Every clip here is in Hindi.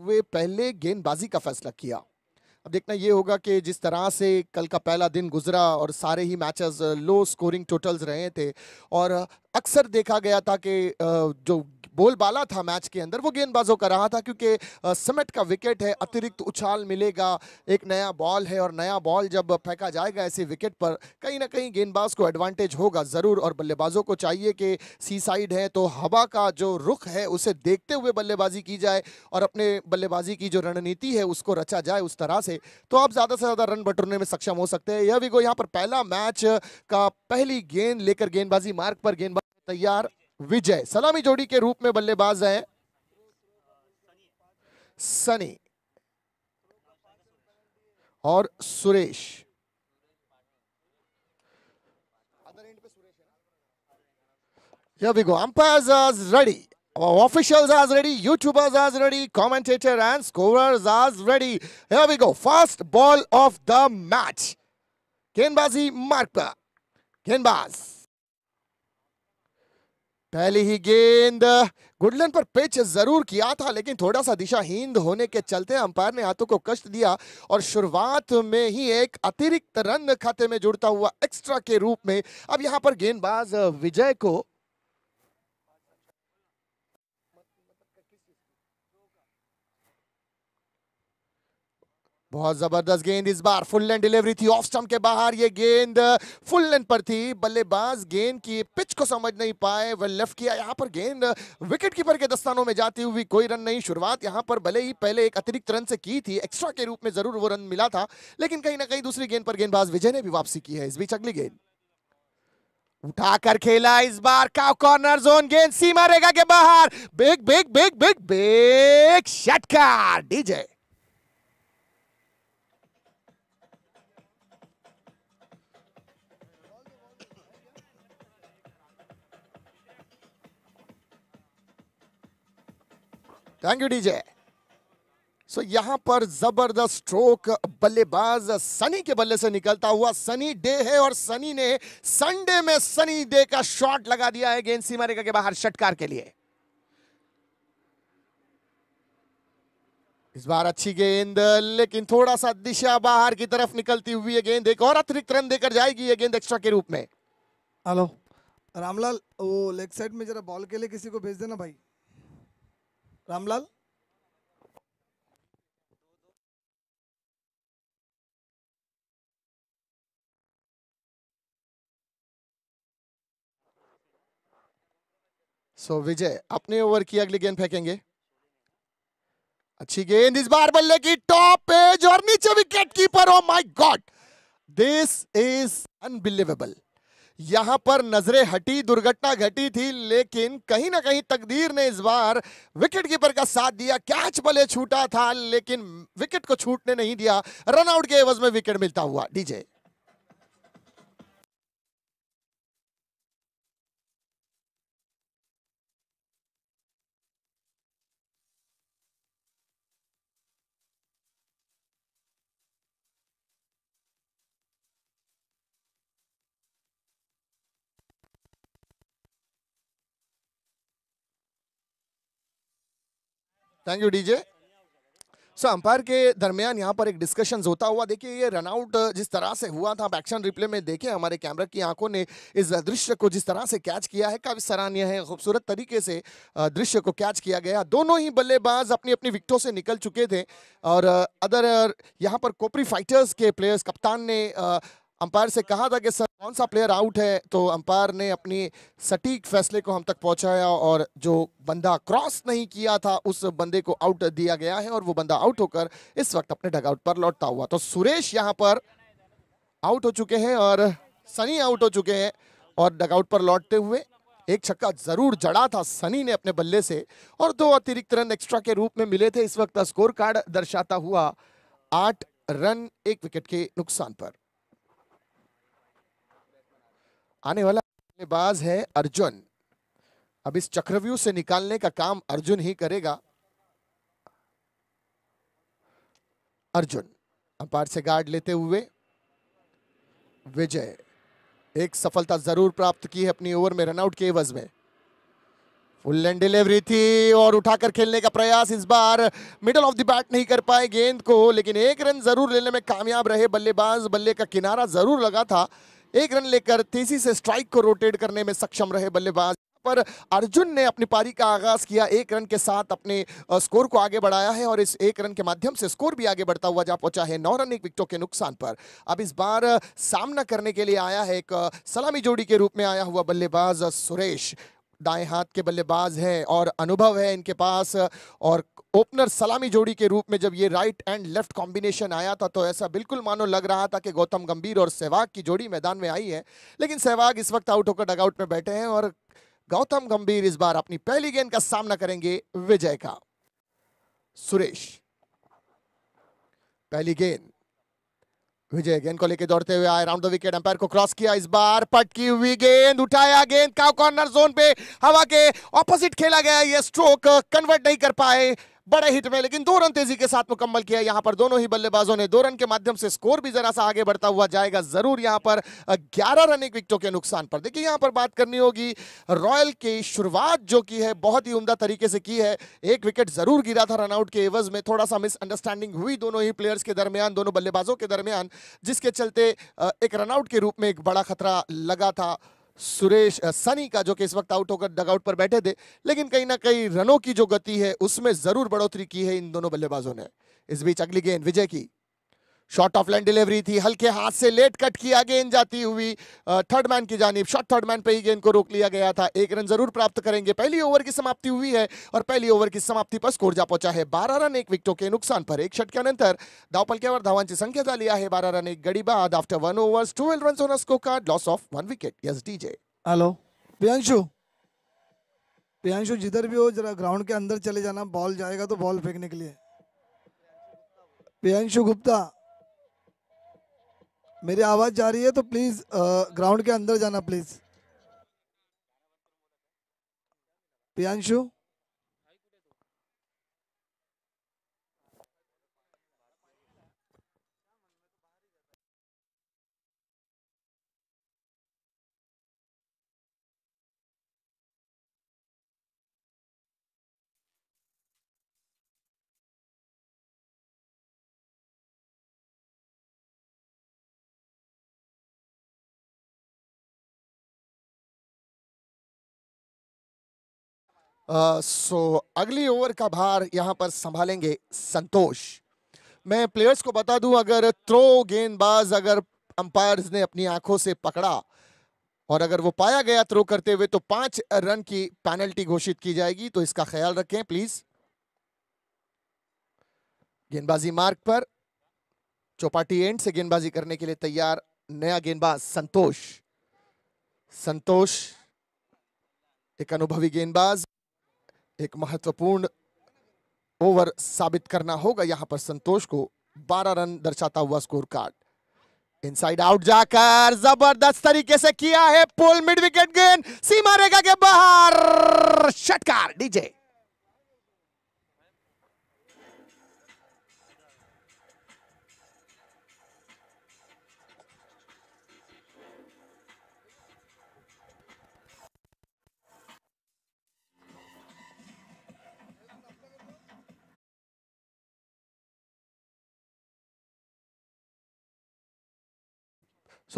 वे पहले गेंदबाजी का फैसला किया। अब देखना ये होगा कि जिस तरह से कल का पहला दिन गुजरा और सारे ही मैचेस लो स्कोरिंग टोटल्स रहे थे और अक्सर देखा गया था कि जो बोलबाला था मैच के अंदर वो गेंदबाजों का रहा था, क्योंकि सिमट का विकेट है, अतिरिक्त उछाल मिलेगा, एक नया बॉल है और नया बॉल जब फेंका जाएगा ऐसे विकेट पर कहीं ना कहीं गेंदबाज को एडवांटेज होगा ज़रूर। और बल्लेबाजों को चाहिए कि सी साइड है तो हवा का जो रुख है उसे देखते हुए बल्लेबाजी की जाए और अपने बल्लेबाजी की जो रणनीति है उसको रचा जाए उस तरह से, तो आप ज़्यादा से ज़्यादा रन बटोरने में सक्षम हो सकते हैं। यह भी को यहाँ पर पहला मैच का पहली गेंद लेकर गेंदबाजी मार्ग पर, गेंदबाज तैयार। विजय सलामी जोड़ी के रूप में बल्लेबाज है सनी और Suresh. Here we go. Umpires are ready. Our officials are ready. YouTubers are ready. Commentator and scorers are ready. Here we go. First ball of the match. गेंदबाजी मार्क पर। गेंदबाज पहली ही गेंद गुडलैंड पर पिच जरूर किया था, लेकिन थोड़ा सा दिशाहीन होने के चलते अंपायर ने हाथों को कष्ट दिया और शुरुआत में ही एक अतिरिक्त रन खाते में जुड़ता हुआ एक्स्ट्रा के रूप में अब यहां पर गेंदबाज विजय को बहुत जबरदस्त गेंद इस बार फुल लेंथ डिलीवरी थी, ऑफ स्टंप के बाहर ये गेंद फुल लेंथ पर थी। बल्लेबाज गेंद की पिच को समझ नहीं पाए, वह लेफ्ट किया। यहां पर गेंद विकेट कीपर के दस्तानों में जाती हुई कोई रन नहीं। शुरुआत यहां पर भले ही पहले एक अतिरिक्त रन से की थी, एक्स्ट्रा के रूप में जरूर वो रन मिला था, लेकिन कहीं ना कहीं दूसरी गेंद पर गेंदबाज विजय ने भी वापसी की है। इस बीच अगली गेंद उठाकर खेला, इस बार का कॉर्नर जोन, गेंद सीमा रेखा के बाहर, big big big big big षटकार DJ. Thank you DJ. So यहां पर जबरदस्त स्ट्रोक बल्लेबाज सनी के बल्ले से निकलता हुआ। सनी डे है और सनी ने संडे में सनी डे का शॉट लगा दिया है गेंद सीमा रेखा के बाहर षटकार के लिए। इस बार अच्छी गेंद, लेकिन थोड़ा सा दिशा बाहर की तरफ निकलती हुई है गेंद, एक और अतिरिक्त रन देकर जाएगी ये गेंद एक्स्ट्रा के रूप में। हेलो रामलाल, वो लेग साइड में जरा बॉल के लिए किसी को भेज देना भाई। रामलाल सो विजय अपने ओवर की अगली गेंद फेंकेंगे। अच्छी गेंद इस बार बल्ले की टॉप एज और नीचे wicket keeper. Oh my God, this is unbelievable. यहां पर नजरें हटी, दुर्घटना घटी थी, लेकिन कहीं ना कहीं तकदीर ने इस बार विकेट कीपर का साथ दिया। कैच भले छूटा था लेकिन विकेट को छूटने नहीं दिया। रनआउट के एवज में विकेट मिलता हुआ DJ. Thank you DJ. So umpire के दरमियान यहाँ पर एक डिस्कशन होता हुआ देखिए, ये रनआउट जिस तरह से हुआ था, आप एक्शन रिप्ले में देखें, हमारे कैमरा की आंखों ने इस दृश्य को जिस तरह से कैच किया है, काफी सराहनीय है। खूबसूरत तरीके से दृश्य को कैच किया गया। दोनों ही बल्लेबाज अपनी अपनी विकेटों से निकल चुके थे और अदर यहाँ पर कोपरी फाइटर्स के प्लेयर्स, कप्तान ने अंपायर से कहा था कि सर कौन सा प्लेयर आउट है, तो अंपायर ने अपनी सटीक फैसले को हम तक पहुंचाया और जो बंदा क्रॉस नहीं किया था उस बंदे को आउट दिया गया है और वो बंदा आउट होकर इस वक्त अपने डगआउट पर लौटता हुआ। तो सुरेश यहां पर आउट हो चुके हैं और सनी आउट हो चुके हैं और डगआउट पर लौटते हुए एक छक्का जरूर जड़ा था सनी ने अपने बल्ले से और 2 अतिरिक्त रन एक्स्ट्रा के रूप में मिले थे। इस वक्त स्कोर कार्ड दर्शाता हुआ 8 रन 1 विकेट के नुकसान पर। आने वाला बल्लेबाज है अर्जुन। अब इस चक्रव्यूह से निकालने का काम अर्जुन ही करेगा। अर्जुन अंपायर से गार्ड लेते हुए विजय एक सफलता जरूर प्राप्त की है अपनी ओवर में रनआउट के एवज में। फुल लेंथ डिलीवरी थी और उठाकर खेलने का प्रयास, इस बार मिडल ऑफ द बैट नहीं कर पाए गेंद को, लेकिन एक रन जरूर लेने में कामयाब रहे बल्लेबाज। बल्ले का किनारा जरूर लगा था, एक रन लेकर तेजी से स्ट्राइक को रोटेट करने में सक्षम रहे बल्लेबाज। पर अर्जुन ने अपनी पारी का आगाज किया, एक रन के साथ अपने स्कोर को आगे बढ़ाया है और इस एक रन के माध्यम से स्कोर भी आगे बढ़ता हुआ जा पहुंचा है 9 रन 1 विकेटों के नुकसान पर। अब इस बार सामना करने के लिए आया है एक सलामी जोड़ी के रूप में आया हुआ बल्लेबाज सुरेश। दाएं हाथ के बल्लेबाज हैं और अनुभव है इनके पास, और ओपनर सलामी जोड़ी के रूप में जब ये राइट एंड लेफ्ट कॉम्बिनेशन आया था तो ऐसा बिल्कुल मानो लग रहा था कि गौतम गंभीर और सहवाग की जोड़ी मैदान में आई है, लेकिन सहवाग इस वक्त आउट होकर डगआउट में बैठे हैं और गौतम गंभीर इस बार अपनी पहली गेंद का सामना करेंगे विजय का। सुरेश पहली गेंद, विजय गेंद को लेकर दौड़ते हुए आए, राउंड द विकेट, अंपायर को क्रॉस किया, इस बार पटकी हुई गेंद, उठाया गेंद का कॉर्नर जोन पे हवा के ऑपोजिट खेला गया, ये स्ट्रोक कन्वर्ट नहीं कर पाए बड़े हिट में, लेकिन 2 रन तेजी के साथ मुकम्मल किया यहां पर दोनों ही बल्लेबाजों ने। 2 रन के माध्यम से स्कोर भी जरा सा आगे बढ़ता हुआ जाएगा जरूर यहां पर 11 रन 1 विकेटों के नुकसान पर। देखिए यहां पर बात करनी होगी रॉयल की शुरुआत जो की है बहुत ही उम्दा तरीके से की है, 1 विकेट जरूर गिरा था रनआउट के एवज में, थोड़ा सा मिसअंडरस्टैंडिंग हुई दोनों ही प्लेयर्स के दरमियान, दोनों बल्लेबाजों के दरमियान, जिसके चलते एक रनआउट के रूप में एक बड़ा खतरा लगा था सुरेश सनी का, जो कि इस वक्त आउट होकर डगआउट पर बैठे थे, लेकिन कहीं ना कहीं रनों की जो गति है उसमें जरूर बढ़ोतरी की है इन दोनों बल्लेबाजों ने। इस बीच अगली गेंद विजय की, शॉर्ट ऑफ लाइन डिलीवरी थी, हल्के हाथ से लेट कट किया, गेंद जाती हुई थर्ड मैन की जानिब, शॉर्ट थर्ड मैन पे ही गेंद को रोक लिया गया था। 1 रन जरूर प्राप्त करेंगे, पहली ओवर की समाप्ति हुई है और पहली ओव्हर की समाप्ती पर स्कोर जा पहुंचा है 12 रन 1 विकेटों के नुकसान पर। 1 षटक्यानंतर धावपलक्यावर धावांची संख्या झाली आहे 12 रन 1 गडी बाद after 1 overs 12 runs on a score card, loss of 1 wicket. Yes DJ. Hello Priyanshu, Priyanshu जिधर भी हो जरा ग्राउंड के अंदर चले जाना, बॉल जाएगा तो बॉल फेंकने के लिए। प्रियांशु गुप्ता, मेरी आवाज जा रही है तो प्लीज ग्राउंड के अंदर जाना प्लीज। प्रियांशु अगली ओवर का भार यहां पर संभालेंगे संतोष। मैं प्लेयर्स को बता दूं, अगर थ्रो गेंदबाज अगर अंपायर्स ने अपनी आंखों से पकड़ा और अगर वो पाया गया थ्रो करते हुए तो 5 रन की पेनल्टी घोषित की जाएगी, तो इसका ख्याल रखें प्लीज। गेंदबाजी मार्क पर, चौपाटी एंड से गेंदबाजी करने के लिए तैयार नया गेंदबाज संतोष। संतोष एक अनुभवी गेंदबाज, एक महत्वपूर्ण ओवर साबित करना होगा यहां पर संतोष को। 12 रन दर्शाता हुआ स्कोर कार्ड, इनसाइड आउट जाकर जबरदस्त तरीके से किया है पुल, मिड विकेट गेंद सीमा रेखा के बाहर, षटकार डीजे।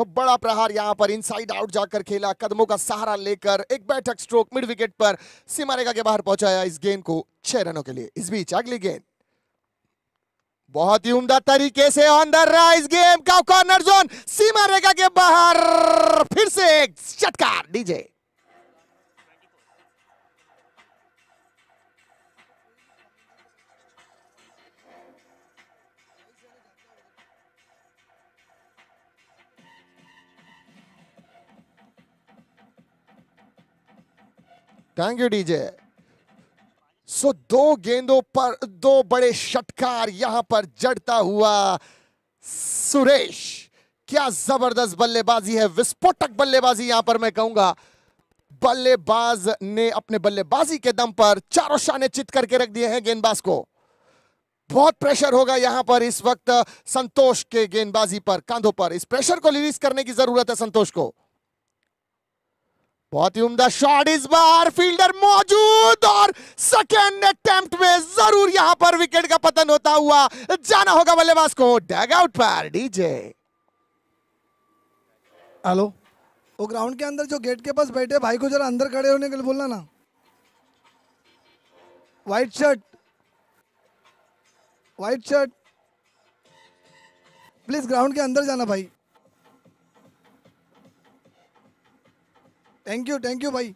बड़ा प्रहार यहां पर इनसाइड आउट जाकर खेला, कदमों का सहारा लेकर एक बैठक स्ट्रोक मिड विकेट पर सीमा रेखा के बाहर पहुंचाया इस गेंद को 6 रनों के लिए। इस बीच अगली गेंद बहुत ही उम्दा तरीके से ऑन द राइज, गेम का कॉर्नर जोन सीमा रेखा के बाहर, फिर से एक षटकार डीजे। Thank you DJ. 2 गेंदों पर 2 बड़े षटकार यहां पर जड़ता हुआ सुरेश, क्या जबरदस्त बल्लेबाजी है, विस्फोटक बल्लेबाजी यहां पर मैं कहूंगा। बल्लेबाज ने अपने बल्लेबाजी के दम पर चारों शाने चित करके रख दिए हैं गेंदबाज को। बहुत प्रेशर होगा यहां पर इस वक्त संतोष के गेंदबाजी पर, कांधों पर, इस प्रेशर को रिलीज करने की जरूरत है संतोष को। बहुत ही उम्दा शॉट इस बार, फील्डर मौजूद और सेकेंड अटेम्प्ट में जरूर यहां पर विकेट का पतन होता हुआ जाना होगा बल्लेबाज को डग आउट पर। डीजे हेलो, वो ग्राउंड के अंदर जो गेट के पास बैठे भाई को जरा अंदर खड़े होने के लिए बोलना ना। White shirt, white shirt, please ground के अंदर जाना भाई। थैंक यू भाई।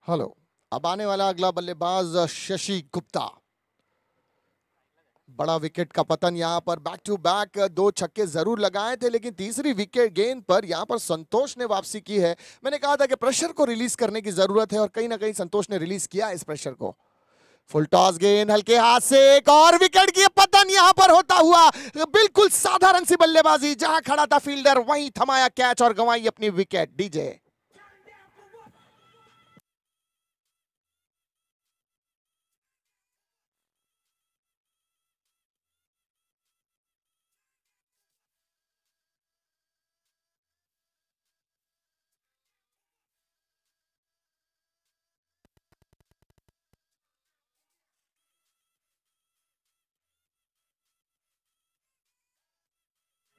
हेलो, अब आने वाला अगला बल्लेबाज शशि गुप्ता। बड़ा विकेट का पतन यहां पर, बैक टू बैक दो छक्के जरूर लगाए थे, लेकिन तीसरी विकेट गेंद पर यहां पर संतोष ने वापसी की है। मैंने कहा था कि प्रेशर को रिलीज करने की जरूरत है और कहीं ना कहीं संतोष ने रिलीज किया इस प्रेशर को। फुल टॉस गेंद हल्के हाथ से एक और विकेट की पतन यहां पर होता हुआ। बिल्कुल साधारण सी बल्लेबाजी, जहां खड़ा था फील्डर वहीं थमाया कैच और गंवाई अपनी wicket. DJ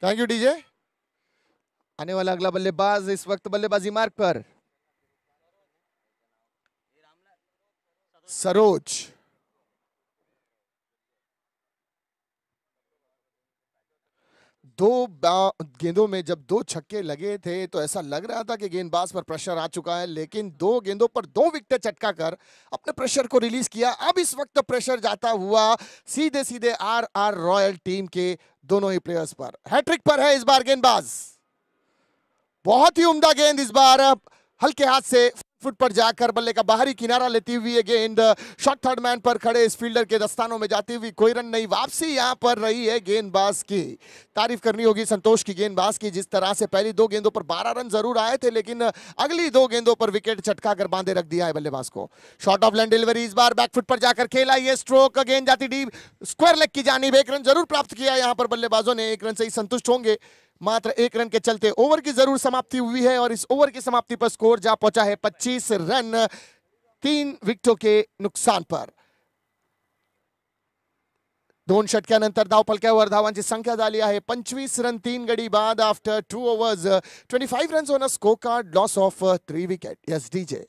thank you DJ. आने वाला अगला बल्लेबाज इस वक्त बल्लेबाजी मार्ग पर सरोज। गेंदों में जब दो छक्के लगे थे तो ऐसा लग रहा था कि गेंदबाज पर प्रेशर आ चुका है, लेकिन दो गेंदों पर दो विकेट चटका कर अपने प्रेशर को रिलीज किया। अब इस वक्त प्रेशर जाता हुआ सीधे सीधे आर आर रॉयल टीम के दोनों ही प्लेयर्स पर। हैट्रिक पर है इस बार गेंदबाज। बहुत ही उम्दा गेंद इस बार, हल्के हाथ से फुट पर जाकर बल्ले का बाहरी किनारा लेती हुई ये गेंद शॉट थर्ड मैन पर खड़े इस फील्डर के दस्तानों में जाती हुई। कोई रन नहीं, वापसी यहां पर रही है गेंदबाज की। तारीफ करनी होगी संतोष की गेंदबाज की, जिस तरह से पहली दो गेंदों पर 12 रन जरूर आए थे, लेकिन अगली दो गेंदों पर विकेट चटका कर बांधे रख दिया है बल्लेबाज को। शॉट ऑफ लैंड डिलीवरी इस बार बैकफुट पर जाकर खेला, ये स्ट्रोक गेंद जाती डीप स्क्वायर लेग की जानिब। एक रन जरूर प्राप्त किया यहां पर बल्लेबाजों ने, एक रन से ही संतुष्ट होंगे। मात्र एक रन के चलते ओवर की जरूर समाप्ति हुई है और इस ओवर की समाप्ति पर स्कोर जा पहुंचा है 25 रन 3 विकेटों के नुकसान पर। दोन षटक्यानंतर धावफलक्यावर धावांची संख्या झाली आहे 25 रन 3 गडी बाद after 2 overs 25 runs on a score card, loss of 3 wicket. Yes, DJ.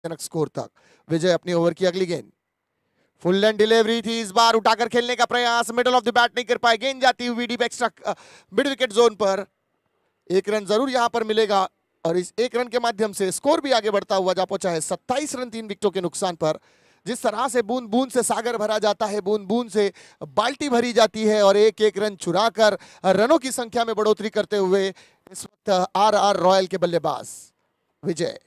Janak score तक विजय अपनी ओवर की अगली गेंद फुल लेंथ डिलीवरी थी, इस बार उठाकर खेलने का प्रयास, मिडल ऑफ द बैट नहीं कर पाए, गेंद जाती हुई deep extra mid wicket zone पर। एक रन जरूर यहां पर मिलेगा और इस एक रन के माध्यम से स्कोर भी आगे बढ़ता हुआ जा पहुंचा है 27 रन 3 विकेटों के नुकसान पर। जिस तरह से बूंद बूंद से सागर भरा जाता है, बूंद बूंद से बाल्टी भरी जाती है और एक एक रन चुराकर रनों की संख्या में बढ़ोतरी करते हुए इस वक्त आर रॉयल के बल्लेबाज विजय।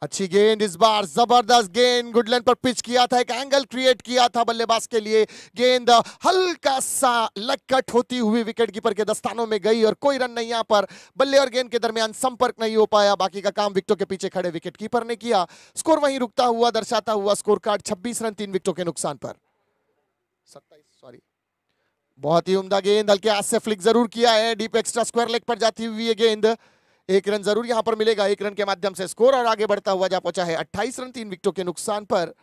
अच्छी गेंद इस बार, जबरदस्त गेंद, गुड लेंथ पर पिच किया था, एक एंगल क्रिएट किया था बल्लेबाज के लिए। गेंद हल्का सा लेग कट होती हुई विकेट कीपर के दस्तानों में गई और कोई रन नहीं, यहां पर बल्ले और गेंद के दरमियान संपर्क नहीं हो पाया। बाकी का काम विकेटों के पीछे खड़े विकेट कीपर ने किया। स्कोर वहीं रुकता हुआ दर्शाता हुआ स्कोर कार्ड 26 रन 3 विकेटों के नुकसान पर। 27 सॉरी, बहुत ही उम्दा गेंद, हल्के हाथ से फ्लिक जरूर किया है, डीप एक्स्ट्रा स्क्वायर लेग पर जाती हुई ये गेंद। एक रन जरूर यहां पर मिलेगा, एक रन के माध्यम से स्कोर और आगे बढ़ता हुआ जा पहुंचा है 28 रन 3 विकेटों के नुकसान पर।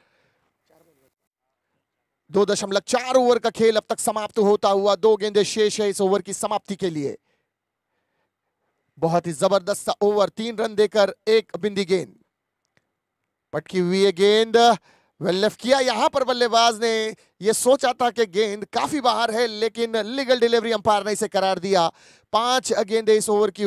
2.4 ओवर का खेल अब तक समाप्त होता हुआ, 2 गेंदें शेष है इस ओवर की समाप्ति के लिए। बहुत ही जबरदस्त सा ओवर, 3 रन देकर एक बिंदी गेंद, पटकी हुई है गेंद, वेल लेफ्ट किया यहां पर बल्लेबाज ने। यह सोचा था कि गेंद काफी बाहर है लेकिन लीगल डिलीवरी अंपायर ने इसे करार दिया। 5 गेंदें इस ओवर की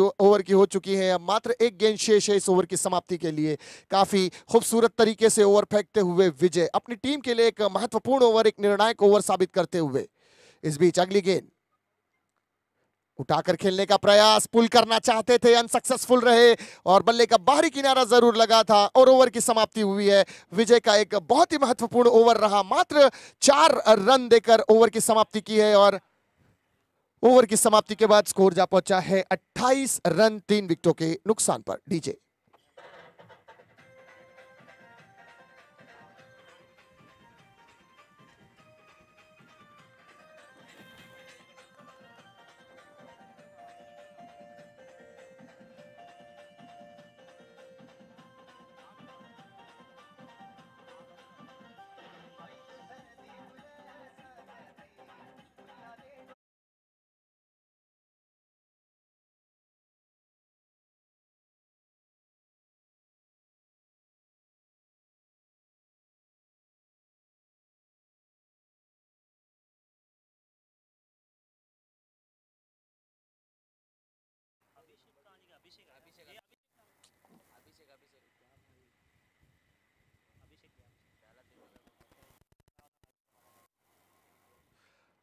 हो चुकी हैं, अब मात्र एक गेंद शेष है इस ओवर की समाप्ति के लिए। काफी खूबसूरत तरीके से ओवर फेंकते हुए विजय अपनी टीम के लिए एक महत्वपूर्ण ओवर, एक निर्णायक ओवर साबित करते हुए। इस बीच अगली गेंद उठाकर खेलने का प्रयास, पुल करना चाहते थे, अनसक्सेसफुल रहे और बल्ले का बाहरी किनारा जरूर लगा था और ओवर की समाप्ति हुई है। विजय का एक बहुत ही महत्वपूर्ण ओवर रहा, मात्र 4 रन देकर ओवर की समाप्ति की है और ओवर की समाप्ति के बाद स्कोर जा पहुंचा है 28 रन 3 विकेटों के नुकसान पर। डीजे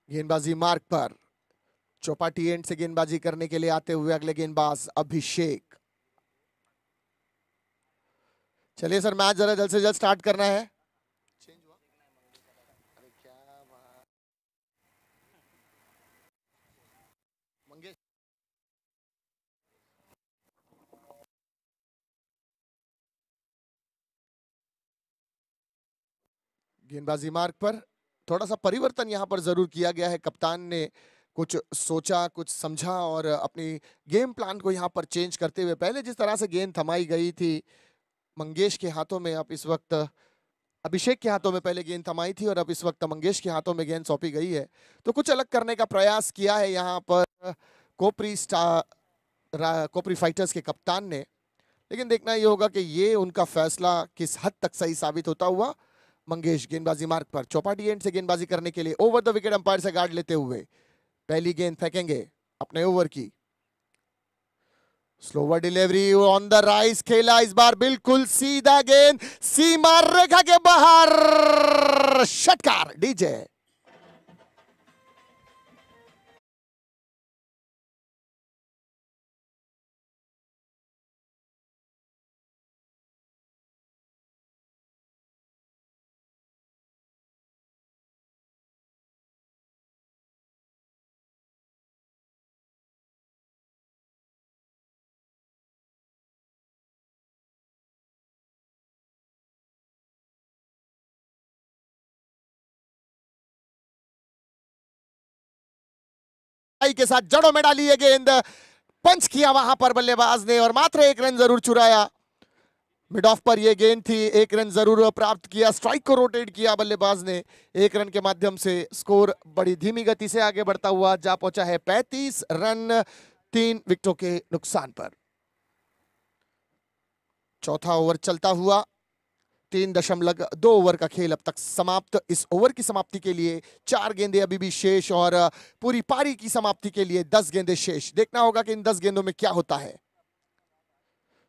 गेंदबाजी मार्क पर, चौपाटी एंड से गेंदबाजी करने के लिए आते हुए अगले गेंदबाज अभिषेक। चलिए सर, मैच जरा जल्द से जल्द स्टार्ट करना है। गेंदबाजी मार्ग पर थोड़ा सा परिवर्तन यहां पर जरूर किया गया है। कप्तान ने कुछ सोचा, कुछ समझा और अपनी गेम प्लान को यहां पर चेंज करते हुए, पहले जिस तरह से गेंद थमाई गई थी मंगेश के हाथों में, अब इस वक्त अभिषेक के हाथों में पहले गेंद थमाई थी और अब इस वक्त मंगेश के हाथों में गेंद सौंपी गई है। तो कुछ अलग करने का प्रयास किया है यहाँ पर कोपरी फाइटर्स के कप्तान ने, लेकिन देखना ये होगा कि ये उनका फैसला किस हद तक सही साबित होता हुआ। मंगेश गेंदबाजी मार्ग पर, चौपाटी एंड से गेंदबाजी करने के लिए ओवर द विकेट अंपायर से गार्ड लेते हुए पहली गेंद फेंकेंगे अपने ओवर की। Slower delivery on the rise खेला, इस बार बिल्कुल सीधा गेंद, सीमा रेखा के बाहर, षटकार। डीजे के साथ जड़ों में डाली है गेंद, पंच किया वहां पर बल्लेबाज ने और मात्र एक रन जरूर चुराया। मिड ऑफ पर यह गेंद थी, एक रन जरूर प्राप्त किया, स्ट्राइक को रोटेट किया बल्लेबाज ने। एक रन के माध्यम से स्कोर बड़ी धीमी गति से आगे बढ़ता हुआ जा पहुंचा है 35 रन 3 विकेटों के नुकसान पर। चौथा ओवर चलता हुआ, 3.2 ओवर का खेल अब तक समाप्त। इस ओवर की समाप्ति के लिए 4 गेंदें अभी भी शेष और पूरी पारी की समाप्ति के लिए 10 गेंदें शेष। देखना होगा कि इन 10 गेंदों में क्या होता है।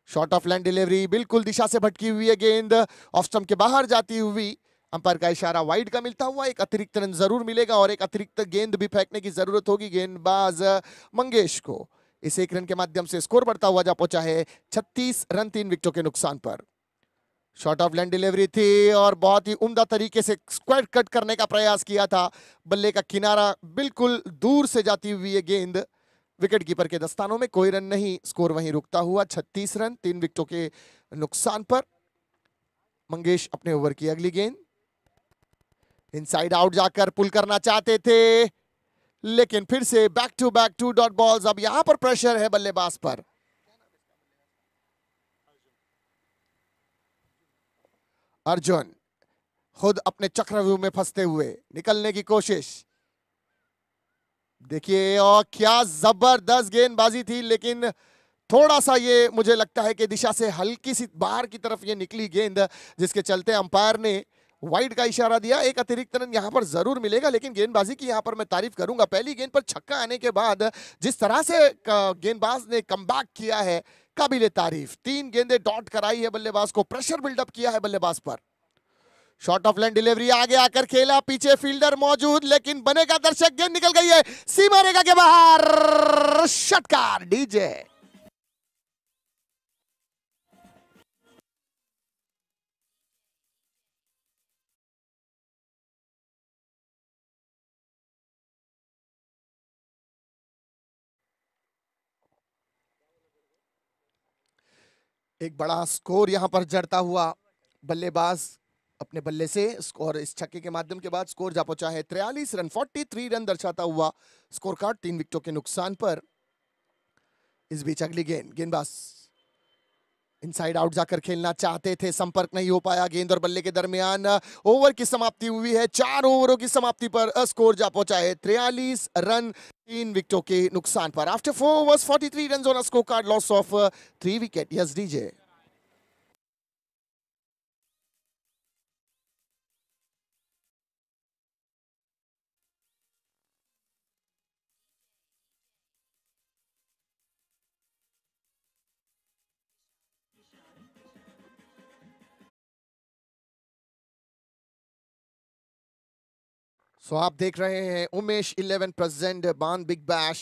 शॉर्ट ऑफ लैंड डिलीवरी, बिल्कुल दिशा से भटकी हुई है गेंद, ऑफ स्टंप के बाहर जाती हुई। अंपायर का इशारा वाइड का मिलता हुआ एक अतिरिक्त रन जरूर मिलेगा और एक अतिरिक्त गेंद भी फेंकने की जरूरत होगी गेंदबाज मंगेश को। इस एक रन के माध्यम से स्कोर बढ़ता हुआ जा पहुंचा है 36 रन 3 विकेटों के नुकसान पर। शॉर्ट ऑफ लैंड डिलीवरी थी और बहुत ही उम्दा तरीके से स्क्वायर कट करने का प्रयास किया था। बल्ले का किनारा बिल्कुल दूर से जाती हुई ये गेंद विकेट कीपर के दस्तानों में, कोई रन नहीं, स्कोर वहीं रुकता हुआ 36 रन 3 विकेटों के नुकसान पर। मंगेश अपने ओवर की अगली गेंद इनसाइड आउट जाकर पुल करना चाहते थे, लेकिन फिर से back to back 2 dot balls. अब यहां पर प्रेशर है बल्लेबाज पर। अर्जुन खुद अपने चक्रव्यूह में फंसते हुए निकलने की कोशिश। देखिए और क्या जबरदस्त गेंदबाजी थी, लेकिन थोड़ा सा ये मुझे लगता है कि दिशा से हल्की सी बाहर की तरफ ये निकली गेंद, जिसके चलते अंपायर ने वाइड का इशारा दिया। एक अतिरिक्त रन यहां पर जरूर मिलेगा, लेकिन गेंदबाजी की यहां पर मैं तारीफ करूंगा। पहली गेंद पर छक्का आने के बाद जिस तरह से गेंदबाज ने कमबैक किया है, काबिले तारीफ। 3 गेंदें डॉट कराई है बल्लेबाज को, प्रेशर बिल्डअप किया है बल्लेबाज पर। शॉर्ट ऑफ लैंड डिलीवरी, आगे आकर खेला, पीछे फील्डर मौजूद, लेकिन बनेगा दर्शक, गेंद निकल गई है सीमा रेखा के बाहर। षटकार डीजे। एक बड़ा स्कोर यहां पर जड़ता हुआ बल्लेबाज अपने बल्ले से, और इस छक्के के माध्यम के बाद स्कोर जा पहुंचा है 43 रन। 43 रन दर्शाता हुआ स्कोर कार्ड 3 विकेटों के नुकसान पर। इस बीच अगली गेंद, गेंदबाज इनसाइड आउट जाकर खेलना चाहते थे, संपर्क नहीं हो पाया गेंद और बल्ले के दरमियान। ओवर की समाप्ति हुई है, 4 ओवरों की समाप्ति पर स्कोर जा पहुंचा है 43 रन 3 विकेटों के नुकसान पर। After 4 overs 43 run on a score card, loss of 3 wicket. Yes DJ. So आप देख रहे हैं उमेश 11 प्रेजेंट बान बिग बैश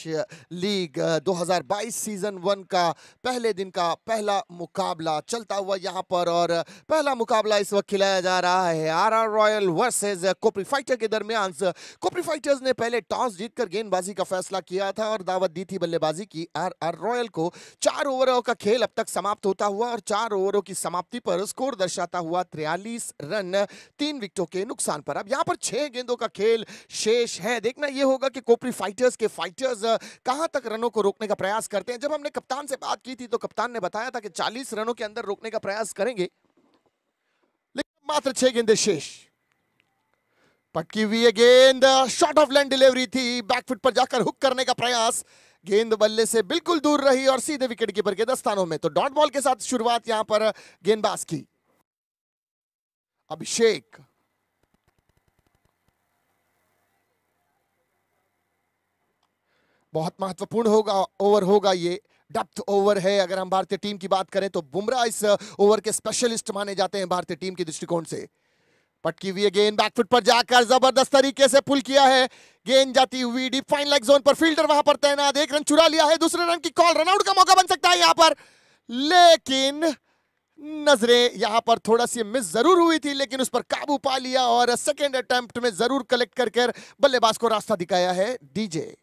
लीग 2022 सीजन 1 का पहले दिन का पहला मुकाबला चलता हुआ यहां पर। और पहला मुकाबला इस वक्त खिलाया जा रहा है RR royal versus Kopri fighter के दरमियान। कोपरी फाइटर्स ने पहले टॉस जीतकर गेंदबाजी का फैसला किया था और दावत दी थी बल्लेबाजी की आरआर रॉयल को। 4 ओवरों का खेल अब तक समाप्त होता हुआ और 4 ओवरों की समाप्ति पर स्कोर दर्शाता हुआ 43 रन 3 विकेटों के नुकसान पर। अब यहां पर 6 गेंदों का खेल शेष है। देखना यह होगा कि कोपरी फाइटर्स के फाइटर्स कहां तक रनों को रोकने का प्रयास करते हैं। जब हमने कप्तान से बात की थी तो कप्तान ने बताया था कि 40 रनों के अंदर रोकने का प्रयास करेंगे, लेकिन मात्र 6 गेंदें शेष। पटकी हुई है गेंद, शॉर्ट ऑफ लैंड डिलीवरी थी, बैकफुट पर जाकर हुक करने का प्रयास, गेंद बल्ले से बिल्कुल दूर रही और सीधे विकेट कीपर के दस्तानों में। तो डॉट बॉल के साथ शुरुआत यहां पर गेंदबाज की। अभिषेक बहुत महत्वपूर्ण होगा ओवर होगा ये, डेप्थ ओवर है। अगर हम भारतीय टीम की बात करें तो बुमराह इस ओवर के स्पेशलिस्ट माने जाते हैं भारतीय टीम के दृष्टिकोण से। पटकी हुई गेंद बैकफुट पर जाकर जबरदस्त तरीके से पुल किया है, गेंद जाती हुई डीप फाइन लेग जोन पर, फील्डर वहां पर तैनात, 1 रन चुरा लिया है, दूसरे रन की कॉल, रनआउट का मौका बन सकता है यहां पर, लेकिन नजरें यहां पर थोड़ा सी मिस जरूर हुई थी, लेकिन उस पर काबू पा लिया और सेकेंड अटेम्प्ट में जरूर कलेक्ट कर बल्लेबाज को रास्ता दिखाया है डीजे।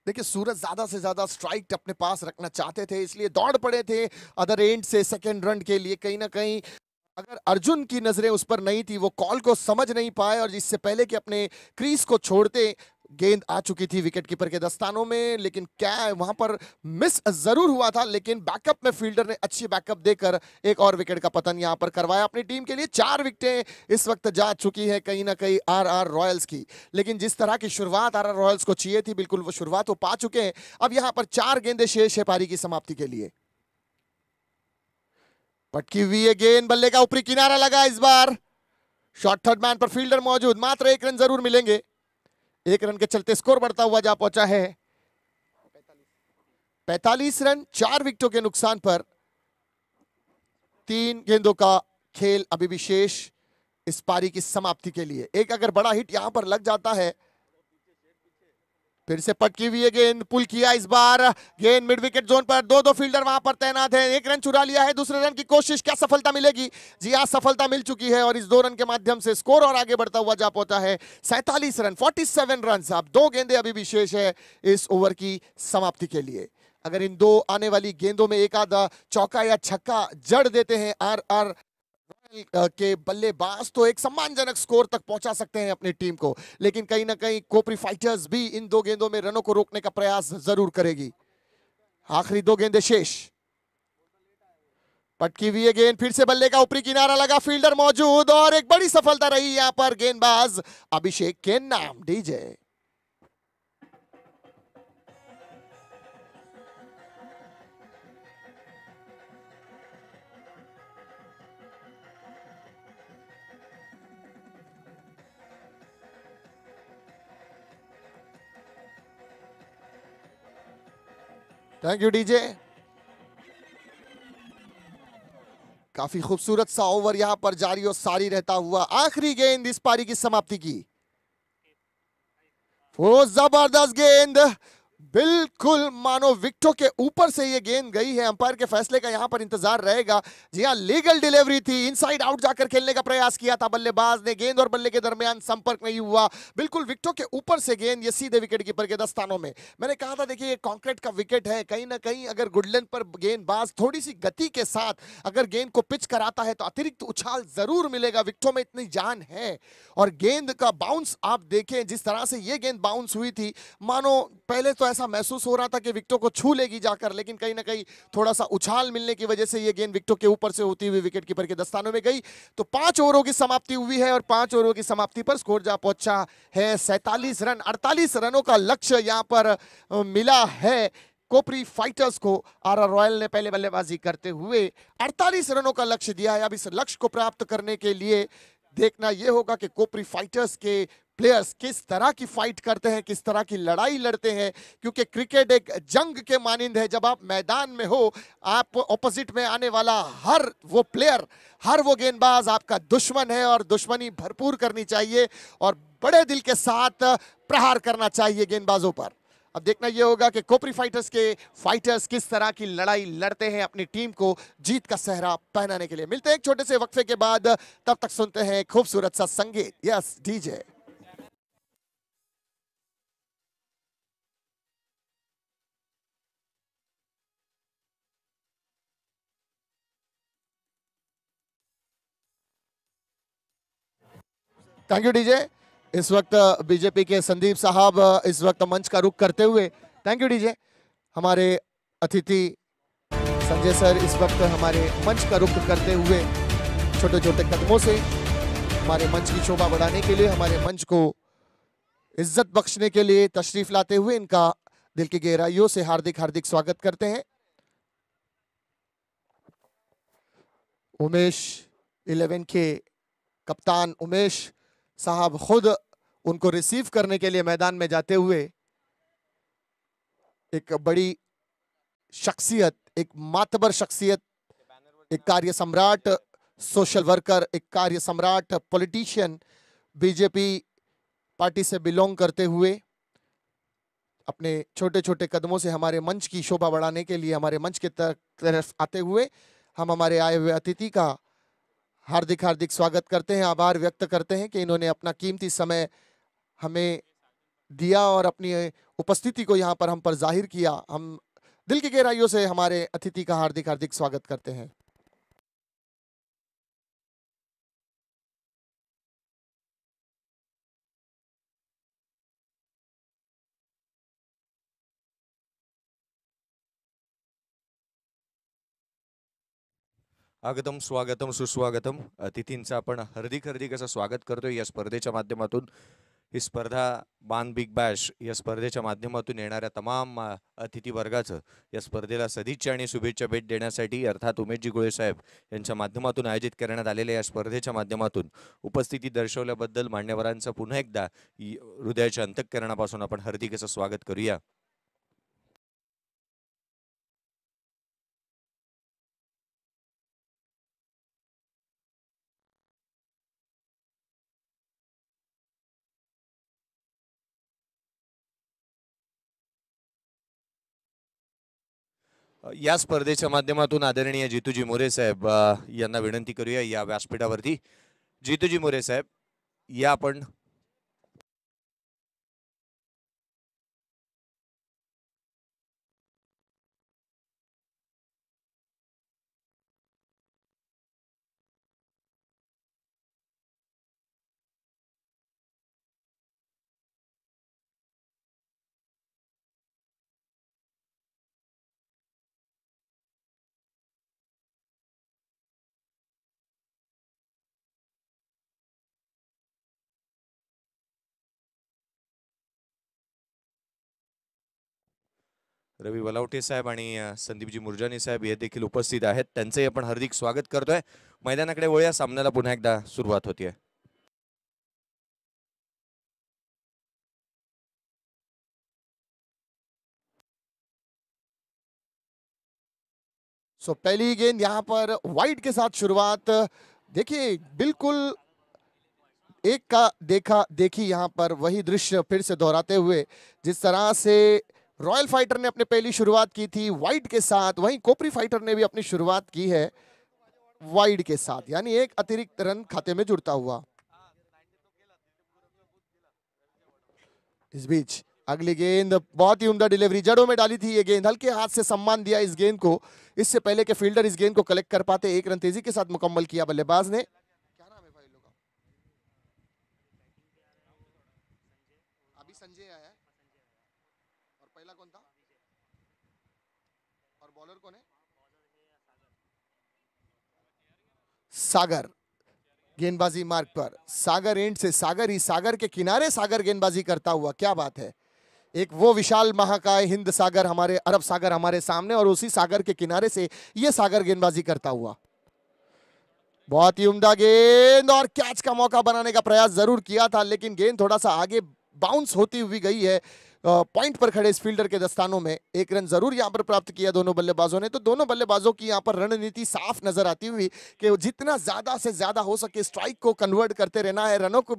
देखिए सूरज ज्यादा से ज्यादा स्ट्राइक अपने पास रखना चाहते थे, इसलिए दौड़ पड़े थे अदर एंड से सेकंड रन के लिए। कहीं ना कहीं अगर अर्जुन की नजरें उस पर नहीं थी, वो कॉल को समझ नहीं पाए और इससे पहले कि अपने क्रीज को छोड़ते गेंद आ चुकी थी विकेटकीपर के दस्तानों में, लेकिन क्या वहां पर मिस जरूर हुआ था, लेकिन बैकअप में फील्डर ने अच्छी बैकअप देकर एक और विकेट का पतन यहां पर करवाया अपनी टीम के लिए। 4 विकेटें इस वक्त जा चुकी है कहीं ना कहीं आरआर रॉयल्स की, लेकिन जिस तरह की शुरुआत आरआर रॉयल्स को चाहिए थी, बिल्कुल वो शुरुआत वो पा चुके हैं। अब यहां पर 4 गेंदें शेष है पारी की समाप्ति के लिए। पटकी हुई है गेंद, बल्ले का ऊपरी किनारा लगा इस बार। शॉर्ट थर्ड मैन पर फील्डर मौजूद, मात्र 1 रन जरूर मिलेंगे। 1 रन के चलते स्कोर बढ़ता हुआ जा पहुंचा है 45 रन। 4 विकेटों के नुकसान पर 3 गेंदों का खेल अभी भी शेष इस पारी की समाप्ति के लिए। एक अगर बड़ा हिट यहां पर लग जाता है, फिर से पटकी हुई है गेंद, पुल किया इस बार, गेंद मिड विकेट जोन पर, 2 फील्डर वहां पर तैनात है। 1 रन चुरा लिया है, दूसरे रन की कोशिश, क्या सफलता मिलेगी? जी हां, सफलता मिल चुकी है और इस 2 रन के माध्यम से स्कोर और आगे बढ़ता हुआ जा पहुंचा है 47 रन, 47 रन। अब 2 गेंदें अभी भी शेष है इस ओवर की समाप्ति के लिए। अगर इन 2 आने वाली गेंदों में एक आधा चौका या छक्का जड़ देते हैं आरआर के बल्लेबाज, तो एक सम्मानजनक स्कोर तक पहुंचा सकते हैं अपनी टीम को, लेकिन कहीं ना कहीं कोपरी फाइटर्स भी इन 2 गेंदों में रनों को रोकने का प्रयास जरूर करेगी। आखिरी 2 गेंदें शेष। पटकी हुई है गेंद, फिर से बल्ले का ऊपरी किनारा लगा, फील्डर मौजूद और एक बड़ी सफलता रही यहां पर गेंदबाज अभिषेक के नाम। DJ thank you DJ. काफी खूबसूरत सा ओवर यहां पर जारी और सारी रहता हुआ। आखिरी गेंद इस पारी की समाप्ति की, वो जबरदस्त गेंद, बिल्कुल मानो विकेटों के ऊपर से ये गेंद गई है। अंपायर के फैसले का यहां पर इंतजार रहेगा। जी हां, लीगल डिलीवरी थी, इनसाइड आउट जाकर खेलने का प्रयास किया था बल्लेबाज ने, गेंद और बल्ले के दरमियान संपर्क नहीं हुआ, बिल्कुल विकेटों के ऊपर से गेंद, ये सीधे विकेट कीपर के दस्तानों में। मैंने कहा था देखिए ये कंक्रीट का विकेट है, कहीं ना कहीं अगर गुडलैंड पर गेंदबाज थोड़ी सी गति के साथ अगर गेंद को पिच कराता है तो अतिरिक्त उछाल जरूर मिलेगा, विकेटों में इतनी जान है। और गेंद का बाउंस आप देखें, जिस तरह से ये गेंद बाउंस हुई थी, मानो पहले तो ऐसा महसूस हो रहा था कि विकेटों को छू लेगी जाकर, लेकिन कहीं ना कहीं थोड़ा सा उछाल मिलने की वजह से ये गेंद विकेटों के ऊपर से होती हुई विकेट कीपर के दस्तानों में गई। तो 5 ओवरों की समाप्ति हुई है और 5 ओवरों की समाप्ति पर स्कोर जा पहुंचा है 47 रन। 48 रनों का लक्ष्य यहां पर मिला है कोपरी फाइटर्स को। आरआर रॉयल ने पहले बल्लेबाजी करते हुए 48 रनों का लक्ष्य दिया है। अब इस लक्ष्य को प्राप्त करने के लिए देखना यह होगा कि कोपरी फाइटर्स के प्लेयर्स किस तरह की फाइट करते हैं, किस तरह की लड़ाई लड़ते हैं, क्योंकि क्रिकेट एक जंग के मानिंद है। जब आप मैदान में हो, आप ऑपोजिट में आने वाला हर वो प्लेयर, हर वो गेंदबाज आपका दुश्मन है और दुश्मनी भरपूर करनी चाहिए और बड़े दिल के साथ प्रहार करना चाहिए गेंदबाजों पर। अब देखना यह होगा कि कोपरी फाइटर्स के फाइटर्स किस तरह की लड़ाई लड़ते हैं अपनी टीम को जीत का सहरा पहनाने के लिए। मिलते हैं एक छोटे से वक्फे के बाद, तब तक सुनते हैं खूबसूरत सा संगीत। Yes DJ. Thank you DJ. इस वक्त बीजेपी के संदीप साहब इस वक्त मंच का रुख करते हुए, थैंक यू डीजे। हमारे अतिथि संजय सर इस वक्त हमारे मंच का रुख करते हुए छोटे छोटे कदमों से हमारे मंच की शोभा बढ़ाने के लिए, हमारे मंच को इज्जत बख्शने के लिए तशरीफ लाते हुए इनका दिल की गहराइयों से हार्दिक हार्दिक स्वागत करते हैं। उमेश 11 के कप्तान उमेश साहब खुद उनको रिसीव करने के लिए मैदान में जाते हुए, एक बड़ी शख्सियत, एक मातबर शख्सियत, एक कार्य सम्राट, सोशल वर्कर, एक कार्य सम्राट, पॉलिटिशियन, बीजेपी पार्टी से बिलोंग करते हुए अपने छोटे छोटे कदमों से हमारे मंच की शोभा बढ़ाने के लिए हमारे मंच के तरफ आते हुए हम हमारे आए हुए अतिथि का हार्दिक हार्दिक स्वागत करते हैं। आभार व्यक्त करते हैं कि इन्होंने अपना कीमती समय हमें दिया और अपनी उपस्थिति को यहाँ पर हम पर जाहिर किया। हम दिल की गहराइयों से हमारे अतिथि का हार्दिक हार्दिक स्वागत करते हैं। आगतम स्वागतम सुस्वागतम अतिथींचं आपण हार्दिक हार्दिक असं स्वागत करतोय या स्पर्धेच्या माध्यमातून। ही स्पर्धा बान बिग बॅश या स्पर्धेच्या माध्यमातून येणाऱ्या तमाम अतिथी वर्गाचं या स्पर्धेला सदिच्छा आणि शुभेच्छा भेट देण्यासाठी अर्थात उमेशजी गोळे साहेब यांच्या माध्यमातून आयोजित करण्यात आलेल्या या स्पर्धेच्या माध्यमातून उपस्थिती दर्शवल्याबद्दल मान्यवरांचं पुन्हा एकदा हृदयाच्या अंतःकरणापासून आपण हार्दिक असं स्वागत करूया। या स्पर्धेच्या माध्यमातून आदरणीय जितूजी मोरे साहेब यांना विनंती करूया या व्यासपीठावरती। जितूजी मोरे साहेब या आपण। रवी वलावटे साहेब आणि संदीपजी मुरजानी साहेब हे देखील उपस्थित आहेत, त्यांचंही आपण हार्दिक स्वागत करतोय। मैदानाकडे वळूया, सामन्याला पुन्हा एकदा सुरुवात होतीये। सो पहली गेंद यहाँ पर वाइड के साथ शुरुआत। देखिए बिल्कुल एक का देखा देखी यहाँ पर वही दृश्य फिर से दोहराते हुए, जिस तरह से रॉयल फाइटर ने अपने पहली शुरुआत की थी वाइड के साथ, वहीं कोपरी फाइटर ने भी अपनी शुरुआत की है वाइड के साथ, यानी एक अतिरिक्त रन खाते में जुड़ता हुआ। इस बीच अगली गेंद बहुत ही उम्दा डिलीवरी, जड़ों में डाली थी ये गेंद, हल्के हाथ से सम्मान दिया इस गेंद को, इससे पहले कि फील्डर इस गेंद को कलेक्ट कर पाते। एक रन तेजी के साथ मुकम्मल किया बल्लेबाज ने। क्या नाम है भाई लोगों का? अभी संजय आया है और पहला कौन था और बॉलर कौन है? सागर गेंदबाजी मार्ग पर, सागर एंड से सागर ही, सागर के किनारे सागर गेंदबाजी करता हुआ, क्या बात है। एक वो विशाल महाकाय हिंद सागर, हमारे अरब सागर हमारे सामने, और उसी सागर के किनारे से ये सागर गेंदबाजी करता हुआ। बहुत ही उम्दा गेंद और कैच का मौका बनाने का प्रयास जरूर किया था, लेकिन गेंद थोड़ा सा आगे बाउंस होती हुई गई है पॉइंट पर खड़े इस फील्डर के दस्तानों में। एक रन जरूर यहां पर प्राप्त किया दोनों बल्लेबाजों ने। तो दोनों बल्लेबाजों की यहां पर रणनीति साफ नजर आती हुई कि जितना ज्यादा से ज्यादा हो सके स्ट्राइक को कन्वर्ट करते रहना है, रनों को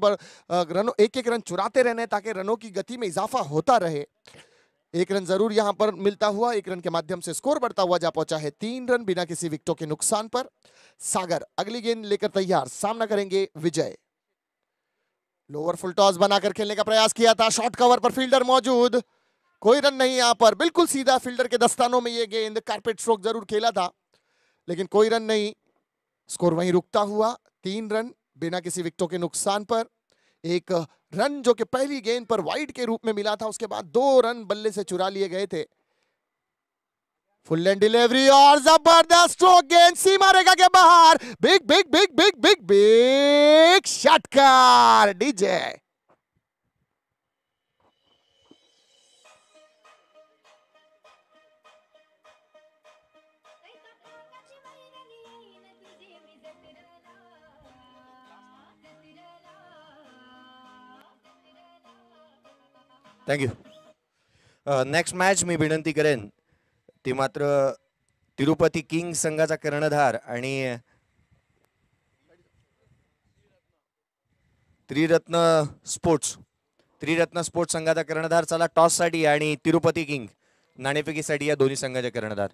एक एक रन चुराते रहने, ताकि रनों की गति में इजाफा होता रहे। एक रन जरूर यहां पर मिलता हुआ, एक रन के माध्यम से स्कोर बढ़ता हुआ जा पहुंचा है 3 रन बिना किसी विकेटों के नुकसान पर। सागर अगली गेंद लेकर तैयार, सामना करेंगे विजय। लोअर फुल टॉस बनाकर खेलने का प्रयास किया था, शॉर्ट कवर पर फील्डर मौजूद, कोई रन नहीं यहां पर, बिल्कुल सीधा फील्डर के दस्तानों में ये गेंद, कारपेट स्ट्रोक जरूर खेला था लेकिन कोई रन नहीं। स्कोर वहीं रुकता हुआ 3 रन बिना किसी विकेटों के नुकसान पर। एक रन जो कि पहली गेंद पर वाइड के रूप में मिला था, उसके बाद 2 रन बल्ले से चुरा लिए गए थे। फुल लेंथ डिलीवरी और जबरदस्त स्ट्रोक, गेंद सीमा रेखा के बाहर, big big big big big big षटकार डीजे। थँक्यू। नेक्स्ट मॅच मी विनंती करेन ती मात्र तिरुपती किंग्स संघाचा कर्णधार आणि त्रिरत्न स्पोर्ट्स संघाचा कर्णधार चला टॉस साठी, आणि तिरुपती किंग नाणेफेकीसाठी या दोन्ही संघाचे कर्णधार।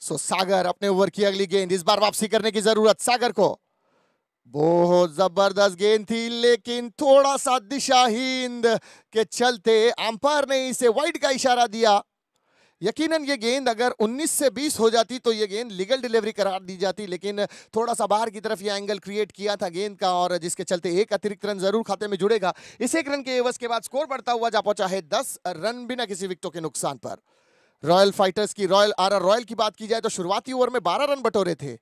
सो सागर अपने ओवर की अगली गेंद, इस बार वापसी करने की जरूरत सागर को। बहुत जबरदस्त गेंद थी लेकिन थोड़ा सा दिशाहीन के चलते अंपायर ने इसे वाइड का इशारा दिया। यकीनन ये गेंद अगर 19 से 20 हो जाती तो ये गेंद लीगल डिलीवरी करार दी जाती, लेकिन थोड़ा सा बाहर की तरफ ये एंगल क्रिएट किया था गेंद का, और जिसके चलते एक अतिरिक्त रन जरूर खाते में जुड़ेगा। इस एक रन के एवज के बाद स्कोर बढ़ता हुआ जा पहुंचा है 10 रन बिना किसी विकेटों के नुकसान पर। रॉयल फाइटर्स की, रॉयल की बात की जाए तो शुरुआती ओवर में 12 रन बटोरे थे,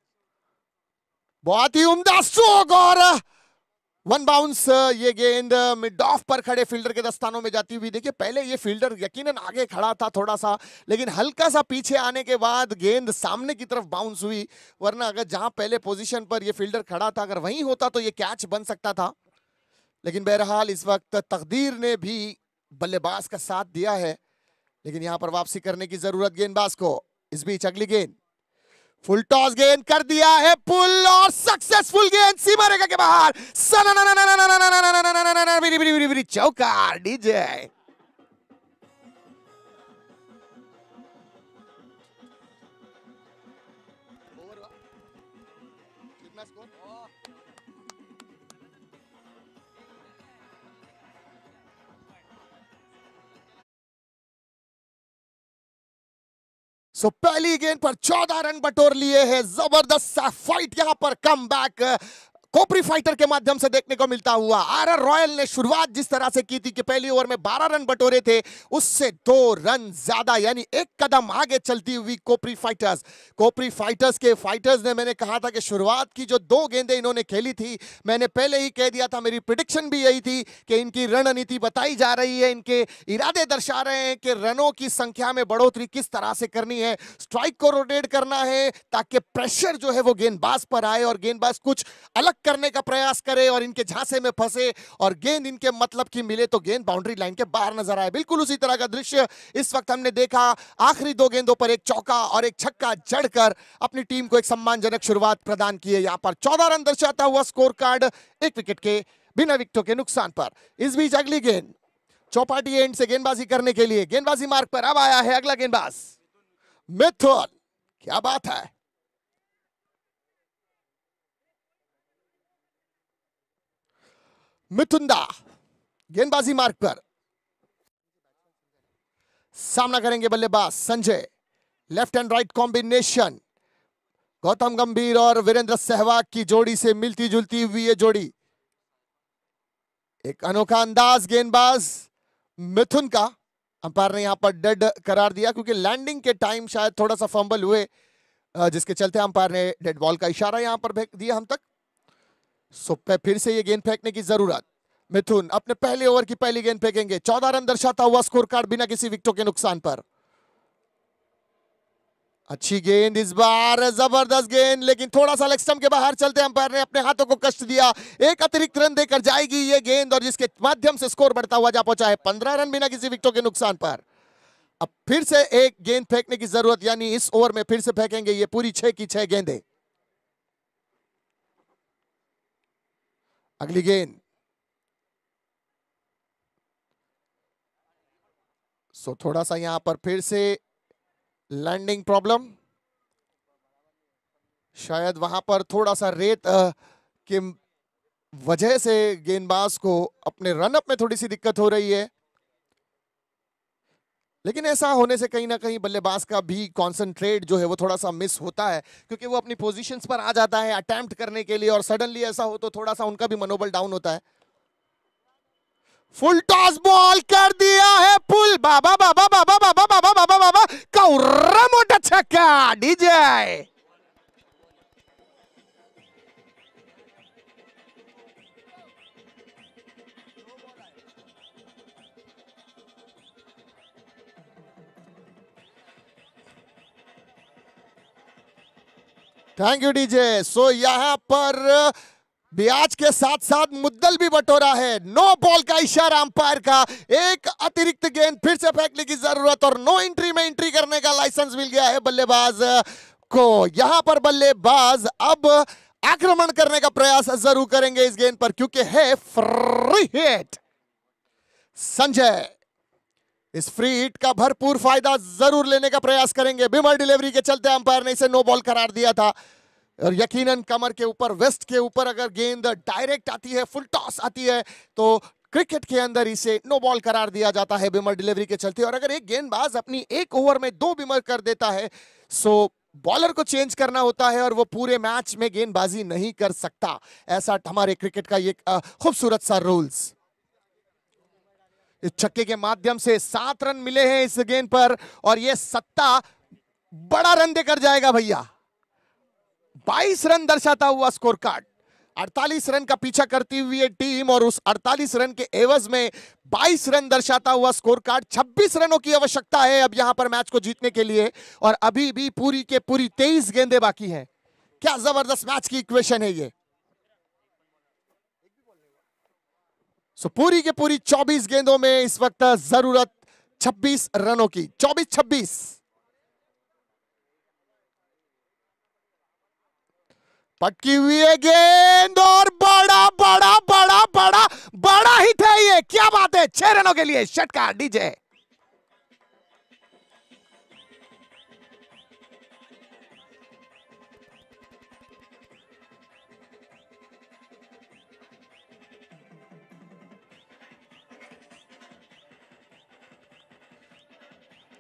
बहुत ही उम्दा स्ट्रोक और वन बाउंस। ये गेंद मिड ऑफ पर खड़े फील्डर के दस्तानों में जाती हुई। देखिए पहले ये फील्डर यकीनन आगे खड़ा था थोड़ा सा, लेकिन हल्का सा पीछे आने के बाद गेंद सामने की तरफ बाउंस हुई। वरना अगर जहां पहले पोजीशन पर ये फील्डर खड़ा था अगर वहीं होता तो ये कैच बन सकता था। लेकिन बहरहाल इस वक्त तकदीर ने भी बल्लेबाज का साथ दिया है, लेकिन यहां पर वापसी करने की जरूरत गेंदबाज को। इस बीच अगली गेंद फुल टॉस गेंद कर दिया है पुल और सक्सेसफुल गेंद सीमा रेखा के बाहर। चौका डीजे। सो पहली गेंद पर 14 रन बटोर लिए हैं। जबरदस्त सा फाइट यहां पर कम बैक कोपरी फाइटर के माध्यम से देखने को मिलता हुआ। आरआर रॉयल ने शुरुआत जिस तरह से की थी कि पहली ओवर में 12 रन बटोरे थे, उससे 2 रन ज्यादा यानी एक कदम आगे चलती हुई कोपरी फाइटर्स के फाइटर्स ने, मैंने कहा था कि शुरुआत की जो 2 गेंदें इन्होंने खेली थी, मैंने पहले ही कह दिया था, मेरी प्रेडिक्शन भी यही थी कि इनकी रणनीति बताई जा रही है, इनके इरादे दर्शा रहे हैं कि रनों की संख्या में बढ़ोतरी किस तरह से करनी है, स्ट्राइक को रोटेट करना है ताकि प्रेशर जो है वो गेंदबाज पर आए और गेंदबाज कुछ अलग करने का प्रयास करे और इनके झांसे में फंसे और गेंद इनके मतलब की मिले तो गेंद बाउंड्री लाइन के बाहर नजर आए। बिल्कुल उसी तरह का दृश्य इस वक्त हमने देखा। आखिरी 2 गेंदों पर एक चौका और एक छक्का जड़कर अपनी टीम को एक सम्मानजनक शुरुआत प्रदान की है। यहां पर 14 रन दर्शाता हुआ स्कोर कार्ड 1 विकेट के बिना विकेटों के नुकसान पर। इस बीच अगली गेंद चौपाटी एंड से गेंदबाजी करने के लिए गेंदबाजी मार्ग पर अब आया है अगला गेंदबाज मिथुन। क्या बात है, मिथुन दा गेंदबाजी मार्ग पर सामना करेंगे बल्लेबाज Sanjay. Left and right combination, Gautam गंभीर और वीरेंद्र सहवाग की जोड़ी से मिलती जुलती हुई ये जोड़ी। एक अनोखा अंदाज गेंदबाज मिथुन का, अंपायर ने यहां पर डेड करार दिया क्योंकि लैंडिंग के टाइम शायद थोड़ा सा फंबल हुए, जिसके चलते अंपायर ने डेड बॉल का इशारा यहां पर फेंक दिया हम तक। सो फिर से ये गेंद फेंकने की जरूरत। मिथुन अपने पहले ओवर की पहली गेंद फेंकेंगे। 14 रन दर्शाता हुआ स्कोर कार्ड बिना किसी विकेटों के नुकसान पर। अच्छी गेंद इस बार, जबरदस्त गेंद, लेकिन थोड़ा सा लेग स्टंप के बाहर चलते अंपायर ने अपने हाथों को कष्ट दिया। एक अतिरिक्त रन देकर जाएगी ये गेंद और जिसके माध्यम से स्कोर बढ़ता हुआ जा पहुंचा है 15 रन बिना किसी विकेटों के नुकसान पर। अब फिर से एक गेंद फेंकने की जरूरत, यानी इस ओवर में फिर से फेंकेंगे ये पूरी 6 की 6 गेंदें। अगली गेंद सो थोड़ा सा यहां पर फिर से लैंडिंग प्रॉब्लम, शायद वहां पर थोड़ा सा रेत की वजह से गेंदबाज को अपने रनअप में थोड़ी सी दिक्कत हो रही है। लेकिन ऐसा होने से कहीं ना कहीं बल्लेबाज का भी कंसंट्रेट जो है वो थोड़ा सा मिस होता है, क्योंकि वो अपनी पोजीशंस पर आ जाता है अटेम्प्ट करने के लिए और सडनली ऐसा हो तो थोड़ा सा उनका भी मनोबल डाउन होता है। फुल टॉस बॉल कर दिया है पुल, बाबा बाबा बाबा बाबा बाबा बाबा बाबा कौरा मोटा छक्का DJ. Thank you DJ. So यहां पर ब्याज के साथ साथ मुद्दल भी बटोरा है। नो बॉल का इशारा अंपायर का, एक अतिरिक्त गेंद फिर से फेंकने की जरूरत और नो एंट्री में एंट्री करने का लाइसेंस मिल गया है बल्लेबाज को। यहां पर बल्लेबाज अब आक्रमण करने का प्रयास जरूर करेंगे इस गेंद पर क्योंकि है फ्री हिट। संजय इस फ्री हिट का भरपूर फायदा जरूर लेने का प्रयास करेंगे। बिमर डिलीवरी के चलते अंपायर ने इसे नो बॉल करार दिया था और यकीनन कमर के ऊपर, वेस्ट के ऊपर अगर गेंद डायरेक्ट आती है, फुल टॉस आती है तो क्रिकेट के अंदर इसे नो बॉल करार दिया जाता है बिमर डिलीवरी के चलते। और अगर एक गेंदबाज अपनी एक ओवर में 2 बिमर कर देता है सो बॉलर को चेंज करना होता है और वो पूरे मैच में गेंदबाजी नहीं कर सकता। ऐसा हमारे क्रिकेट का एक खूबसूरत सा रूल्स। इस छक्के के माध्यम से 7 रन मिले हैं इस गेंद पर और ये सत्ता बड़ा रन देकर जाएगा भैया, 22 रन दर्शाता हुआ स्कोर कार्ड। 48 रन का पीछा करती हुई है टीम और उस 48 रन के एवज में 22 रन दर्शाता हुआ स्कोर कार्ड। 26 रनों की आवश्यकता है अब यहां पर मैच को जीतने के लिए और अभी भी पूरी के पूरी 23 गेंदें बाकी हैं। क्या जबरदस्त मैच की इक्वेशन है ये। पूरी के पूरी 24 गेंदों में इस वक्त जरूरत 26 रनों की। 24-26। पटकी हुई है गेंद और बड़ा बड़ा बड़ा बड़ा बड़ा हिट है ये। क्या बात है। 6 रनों के लिए षटकार डीजे।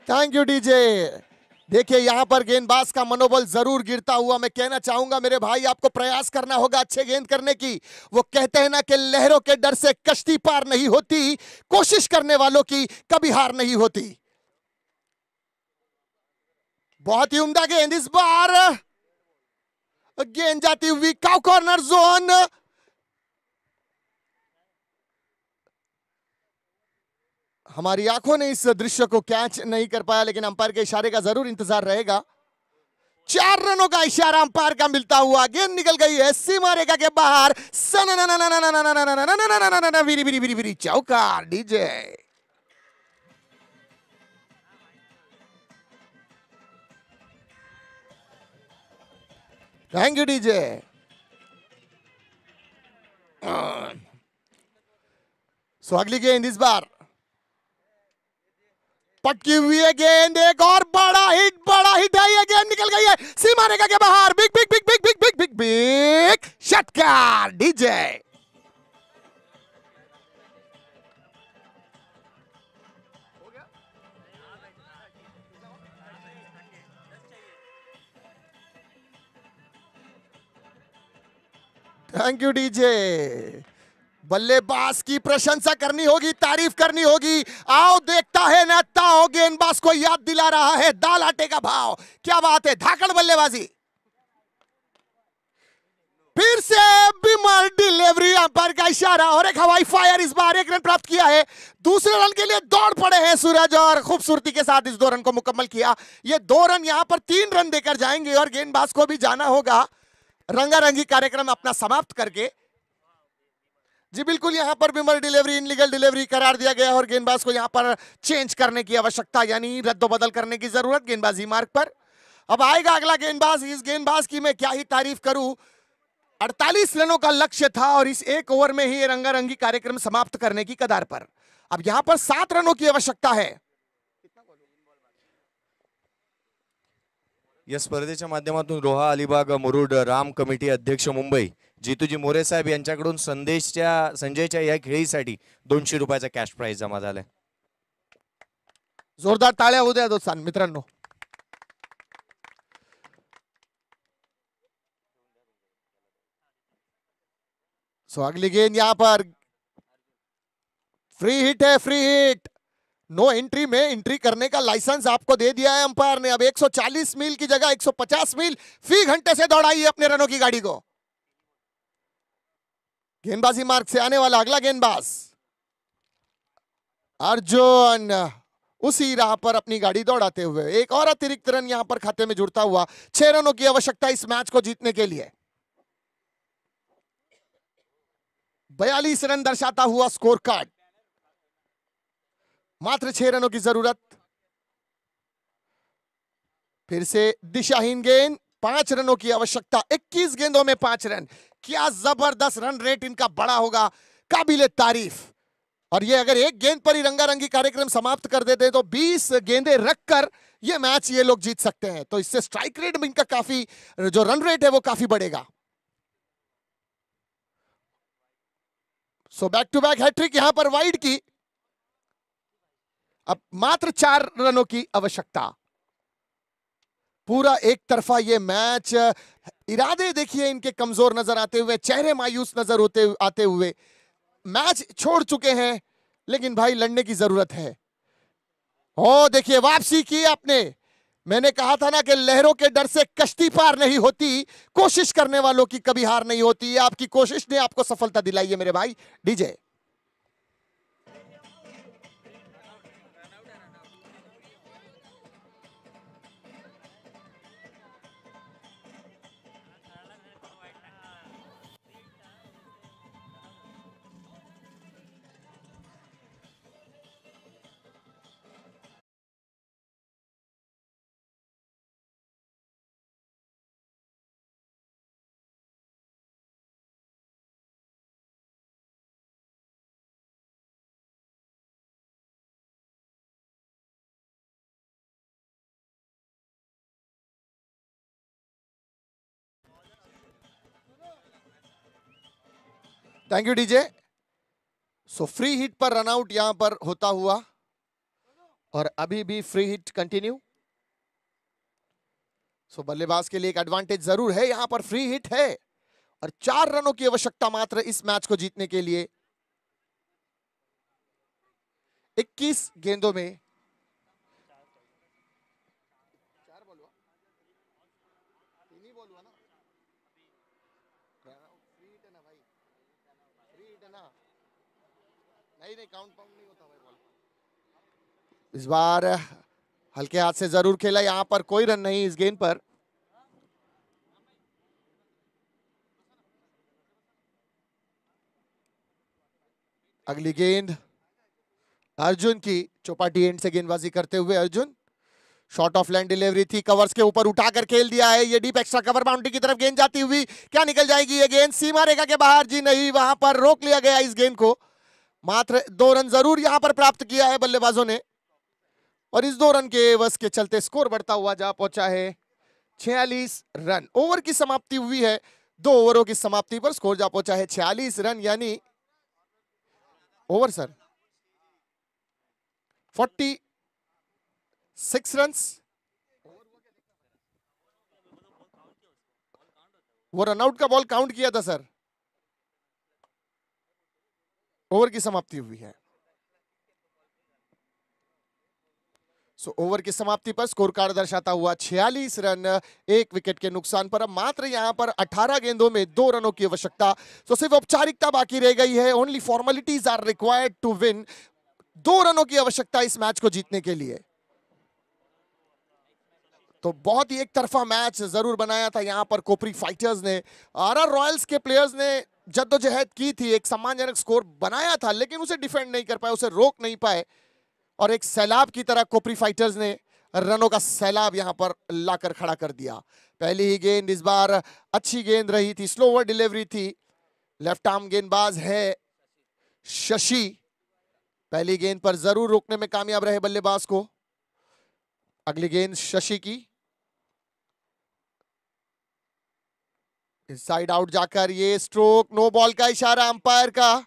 Thank you DJ. देखिए यहां पर गेंदबाज का मनोबल जरूर गिरता हुआ मैं कहना चाहूंगा मेरे भाई, आपको प्रयास करना होगा अच्छे गेंद करने की। वो कहते हैं ना कि लहरों के डर से कश्ती पार नहीं होती, कोशिश करने वालों की कभी हार नहीं होती। बहुत ही उम्दा गेंद इस बार। गेंद जाती हुई काउ कॉर्नर जोन। हमारी आंखों ने इस दृश्य को कैच नहीं कर पाया, लेकिन अंपायर के इशारे का जरूर इंतजार रहेगा। 4 रनों का इशारा अंपायर का मिलता हुआ गेंद निकल गई है सीमा रेखा के बाहर। चौकार डीजे। Thank you DJ. अगली गेंद इस बार पटकी हुई है गेंद। एक और बड़ा हिट है ये। गेंद निकल गई है सीमा रेखा के बाहर। Big big big big big big big big षटकार डीजे। Thank you DJ. बल्लेबाज की प्रशंसा करनी होगी, तारीफ करनी होगी। आओ देखता है ना ताओ, गेंदबाज को याद दिला रहा है दाल आटे का भाव। क्या बात है। धाकड़ बल्लेबाजी। फिर से बिमल डिलीवरी। अंपायर का इशारा और एक हवाई फायर। इस बार 1 रन प्राप्त किया है। दूसरे रन के लिए दौड़ पड़े हैं सूरज और खूबसूरती के साथ इस 2 रन को मुकम्मल किया। ये 2 रन यहां पर 3 रन देकर जाएंगे और गेंदबाज को भी जाना होगा रंगारंगी कार्यक्रम अपना समाप्त करके। जी बिल्कुल, यहां पर बिमल डिलीवरी इनलीगल डिलीवरी करार दिया गया और गेंदबाज को यहां पर चेंज करने की आवश्यकता, यानी रद्दोबदल करने की जरूरत गेंदबाजी मार्ग पर। अब आएगा अगला गेंदबाज। इस गेंदबाज की मैं क्या ही तारीफ करूं। 48 रनों का लक्ष्य था और इस 1 ओवर में ही रंगारंगी कार्यक्रम समाप्त करने की कगार पर। अब यहां पर 7 रनों की आवश्यकता है। या स्पर्धेच्या माध्यमातून रोहा अलिबाग मुरुड राम कमिटी अध्यक्ष मुंबई जितूजी मोरे साहेब यांच्याकडून संजयच्या या खेळीसाठी 200 रुपयाचा कॅश प्राइज जमा झालाय। जोरदार टाळ्या होऊ द्या दोस्तांनो मित्रांनो। अगली गेंद यहां पर फ्री हिट है। Free hit. नो एंट्री में एंट्री करने का लाइसेंस आपको दे दिया है अंपायर ने। अब 140 मील की जगह 150 मील फी घंटे से दौड़ाइए अपने रनों की गाड़ी को। गेंदबाजी मार्ग से आने वाला अगला गेंदबाज अर्जुन उसी राह पर अपनी गाड़ी दौड़ाते हुए एक और अतिरिक्त रन यहां पर खाते में जुड़ता हुआ। 6 रनों की आवश्यकता इस मैच को जीतने के लिए। 42 रन दर्शाता हुआ स्कोर कार्ड। मात्र 6 रनों की जरूरत। फिर से दिशाहीन गेंद। 5 रनों की आवश्यकता। 21 गेंदों में 5 रन। क्या जबरदस्त रन रेट इनका बड़ा होगा, काबिले तारीफ। और ये अगर एक गेंद पर ही रंगारंगी कार्यक्रम समाप्त कर देते तो 20 गेंदें रखकर ये मैच ये लोग जीत सकते हैं। तो इससे स्ट्राइक रेट इनका काफी, जो रन रेट है वो काफी बढ़ेगा। So back to back hat trick यहां पर वाइड की। अब मात्र 4 रनों की आवश्यकता। पूरा एक तरफा ये मैच। इरादे देखिए इनके कमजोर नजर आते हुए, चेहरे मायूस नजर आते हुए मैच छोड़ चुके हैं, लेकिन भाई लड़ने की जरूरत है। ओ देखिए वापसी की आपने। मैंने कहा था ना कि लहरों के डर से कश्ती पार नहीं होती, कोशिश करने वालों की कभी हार नहीं होती। आपकी कोशिश ने आपको सफलता दिलाई है मेरे भाई। DJ thank you DJ. So free hit पर रनआउट यहां पर होता हुआ और अभी भी फ्री हिट कंटिन्यू। सो बल्लेबाज के लिए एक एडवांटेज जरूर है, यहां पर फ्री हिट है और 4 रनों की आवश्यकता मात्र इस मैच को जीतने के लिए। 21 गेंदों में नहीं काउंट पाउंड नहीं होता भाई बॉल। इस बार हल्के हाथ से जरूर खेला, यहां पर कोई रन नहीं इस गेंद पर। अगली गेंद अर्जुन की, चौपाटी एंड से गेंदबाजी करते हुए Arjun. Short of line delivery थी, कवर्स के ऊपर उठाकर खेल दिया है। ये डीप एक्स्ट्रा कवर बाउंड्री की तरफ गेंद जाती हुई क्या निकल जाएगी ये गेंद सीमा रेखा के बाहर? जी नहीं, वहां पर रोक लिया गया इस गेंद को। मात्र 2 रन जरूर यहां पर प्राप्त किया है बल्लेबाजों ने और इस 2 रन के एवज के चलते स्कोर बढ़ता हुआ जा पहुंचा है 46 रन। ओवर की समाप्ति हुई है, 2 ओवरों की समाप्ति पर स्कोर जा पहुंचा है 46 रन, यानी ओवर सर 46 रन्स। वो रनआउट का बॉल काउंट किया था सर। ओवर की समाप्ति हुई है। सो ओवर की समाप्ति पर स्कोर कार्ड दर्शाता हुआ 46 रन, 1 विकेट के नुकसान पर। अब मात्र यहां पर 18 गेंदों में 2 रनों की आवश्यकता। तो सिर्फ औपचारिकता बाकी रह गई है, only formalities are required to win. 2 रनों की आवश्यकता इस मैच को जीतने के लिए। तो बहुत ही एक तरफा मैच जरूर बनाया था यहां पर कोपरी फाइटर्स ने। आरआर रॉयल्स के प्लेयर्स ने जद्दोजहद की थी, एक सम्मानजनक स्कोर बनाया था, लेकिन उसे डिफेंड नहीं कर पाए, उसे रोक नहीं पाए और एक सैलाब की तरह कोपरी फाइटर्स ने रनों का सैलाब यहां पर लाकर खड़ा कर दिया। पहली ही गेंद इस बार अच्छी गेंद रही थी, स्लोवर डिलीवरी थी। लेफ्ट आर्म गेंदबाज है शशि, पहली गेंद पर जरूर रोकने में कामयाब रहे बल्लेबाज को। अगली गेंद शशि की, साइड आउट जाकर ये स्ट्रोक, नो बॉल का इशारा अंपायर का,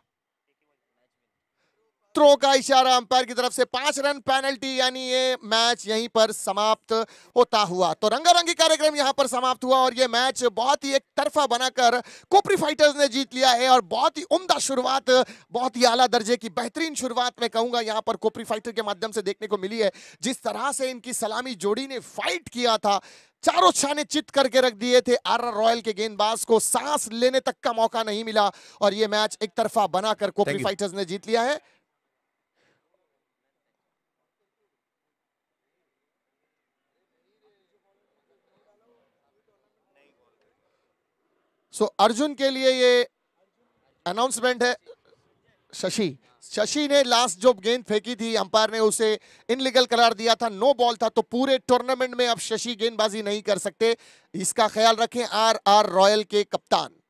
थ्रो का इशारा अंपायर की तरफ से, 5 रन पेनल्टी, यानी ये मैच यहीं पर समाप्त होता हुआ। तो रंगारंगी कार्यक्रम यहां पर समाप्त हुआ और ये मैच बहुत ही एक तरफा बनाकर कोपरी फाइटर्स ने जीत लिया है और बहुत ही उम्दा शुरुआत, बहुत ही आला दर्जे की बेहतरीन शुरुआत मैं कहूंगा यहां पर कोपरी फाइटर के माध्यम से देखने को मिली है। जिस तरह से इनकी सलामी जोड़ी ने फाइट किया था, चारों छाने चित करके रख दिए थे, आरआर रॉयल के गेंदबाज को सांस लेने तक का मौका नहीं मिला और ये मैच एक तरफा बनाकर कोपरी फाइटर्स ने जीत लिया है। सो अर्जुन के लिए ये अनाउंसमेंट है। शशि ने लास्ट जो गेंद फेंकी थी, अंपायर ने उसे इनलीगल करार दिया था, नो बॉल था, तो पूरे टूर्नामेंट में अब शशि गेंदबाजी नहीं कर सकते। इसका ख्याल रखें आरआर रॉयल के कप्तान।